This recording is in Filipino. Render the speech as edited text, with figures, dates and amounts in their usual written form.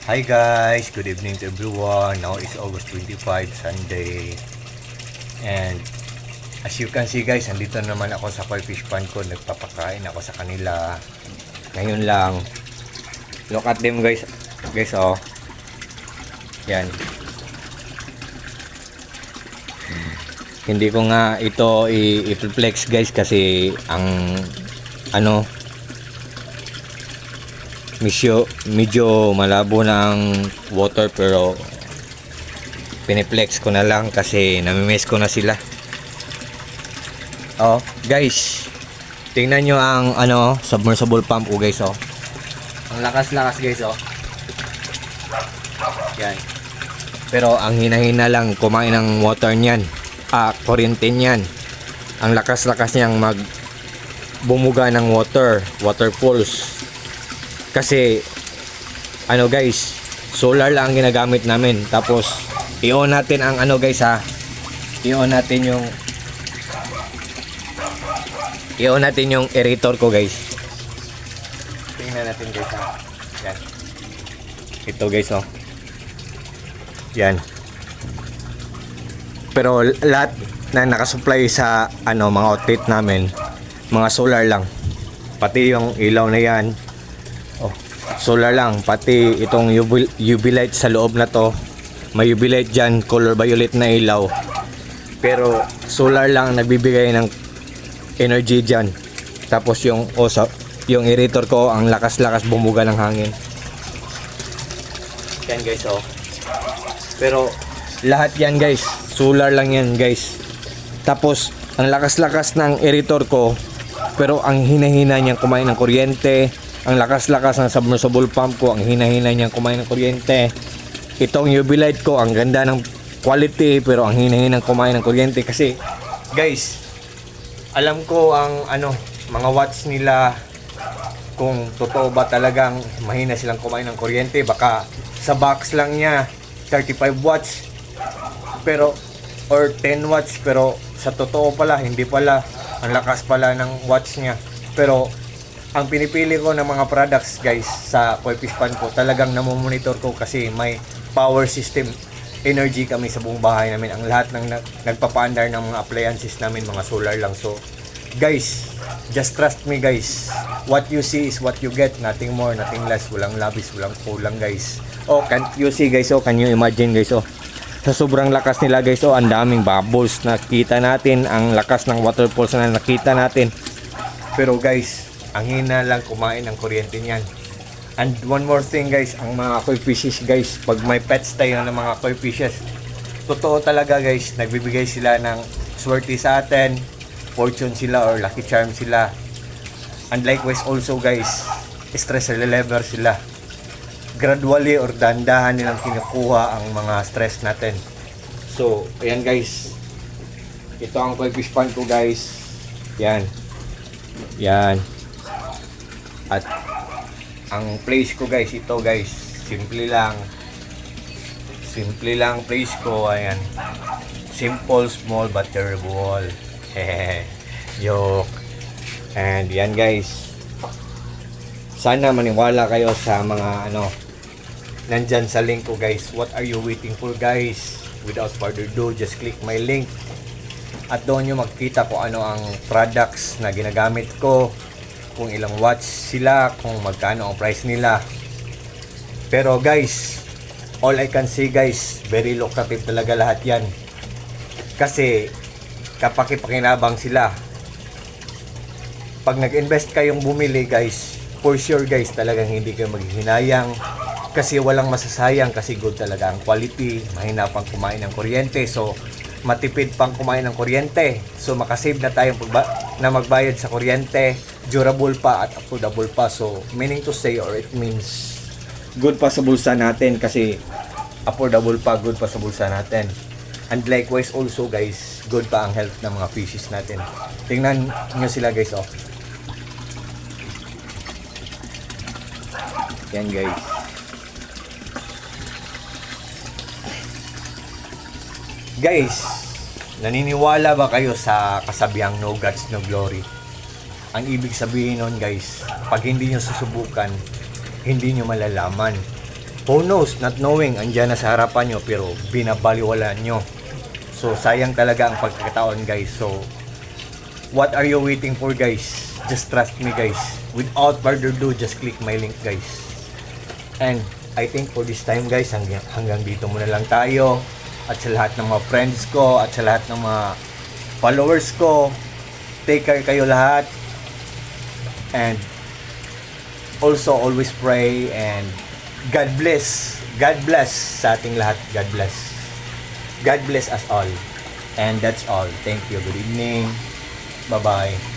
Hi guys, good evening to everyone. Now is August 25, Sunday. And as you can see guys, andito naman ako sa koi fish pond ko. Nagpapakain ako sa kanila. Ngayon lang. Look at them guys. Guys oh. Yan. Hindi ko nga ito i-flex guys kasi ang medyo malabo na ang water, pero piniplex ko na lang kasi namimiss ko na sila. Oh guys, tingnan nyo ang submersible pump ko guys oh. Ang lakas guys oh. Yan. Pero ang hina-hina lang kumain ng water niyan, kuryente niyan. Ang lakas niyang bumuga ng water falls. Kasi guys, solar lang ang ginagamit namin. Tapos i-on natin ang guys ha. I-on natin yung aerator ko guys. Tingnan natin guys ha. Yan. Ito guys oh. Yan. Pero lahat na nakasupply sa mga outlet namin, mga solar lang. Pati yung ilaw na yan, solar lang. Pati itong UV light sa loob na to, may UV light dyan, color violet na ilaw. Pero solar lang nagbibigay ng energy dyan. Tapos yung aerator ko, ang lakas bumuga ng hangin. Yan guys oh. Pero lahat yan guys, solar lang yan guys. Tapos ang lakas ng aerator ko, pero ang hina-hina niyang kumain ng kuryente. Ang lakas ng submersible pump ko, ang hina-hina niyang kumain ng kuryente. Itong UV light ko, ang ganda ng quality, pero ang hina-hina kumain ng kuryente. Kasi guys, alam ko ang mga watts nila, kung totoo ba talagang mahina silang kumain ng kuryente. Baka sa box lang niya 35 watts pero or 10 watts, pero sa totoo pala hindi pala, ang lakas pala ng watts niya. Pero ang pinipili ko ng mga products guys sa koi fish pond ko, talagang namomonitor ko kasi may power system energy kami sa buong bahay namin. Ang lahat ng nagpapaandar ng mga appliances namin, mga solar lang. So guys, just trust me guys, what you see is what you get, nothing more, nothing less. Walang labis, walang kulang guys. Oh, can you see guys oh, can you imagine guys oh, sa sobrang lakas nila guys oh, ang daming bubbles nakita natin, ang lakas ng waterfalls na nakita natin. Pero guys, ang hina lang kumain ng kuryente niyan. And one more thing guys, ang mga koi fishes guys, pag may pets tayo ng mga koi fishes, totoo talaga guys, nagbibigay sila ng swerte sa atin, fortune sila or lucky charm sila. And likewise also guys, stress reliever sila. Gradually or dandahan nilang kinukuha ang mga stress natin. So ayan guys, ito ang koi fish pond ko guys. Yan. At ang place ko guys, ito guys, simple lang place ko. Ayan, simple, small but terrible. Joke. And yan guys, sana maniwala kayo sa mga nandyan sa link ko guys. What are you waiting for guys? Without further ado, just click my link at doon nyo makikita kung ano ang products na ginagamit ko, kung ilang watts sila, kung magkano ang price nila. Pero guys, all I can say guys, very lucrative talaga lahat yan. Kasi kapakipakinabang sila. Pag nag-invest kayong bumili guys, for sure guys, talagang hindi kayo maghihinayang. Kasi walang masasayang, kasi good talaga ang quality. Mahina pang kumain ng kuryente, so matipid pang kumain ng kuryente. So makasave na tayong na magbayad sa kuryente. Durable pa at affordable pa. So meaning to say, or it means good pa sa bulsa natin, kasi affordable pa, good pa sa bulsa natin. And likewise also guys, good pa ang health ng mga fishes natin. Tingnan nyo sila guys oh. Yan guys. Guys, naniniwala ba kayo sa kasabihang no guts, no glory? Ang ibig sabihin nun guys, pag hindi nyo susubukan, hindi nyo malalaman. who knows, not knowing, andyan na sa harapan nyo, pero binabaliwala nyo. So, sayang talaga ang pagkakataon, guys. So, what are you waiting for, guys? Just trust me, guys. Without further ado, just click my link, guys. And I think for this time, guys, hanggang dito muna lang tayo. At sa lahat ng mga friends ko, at sa lahat ng mga followers ko, take care kayo lahat. And also, always pray and God bless. God bless sa ating lahat. God bless. God bless us all. And that's all. Thank you. Good evening. Bye-bye.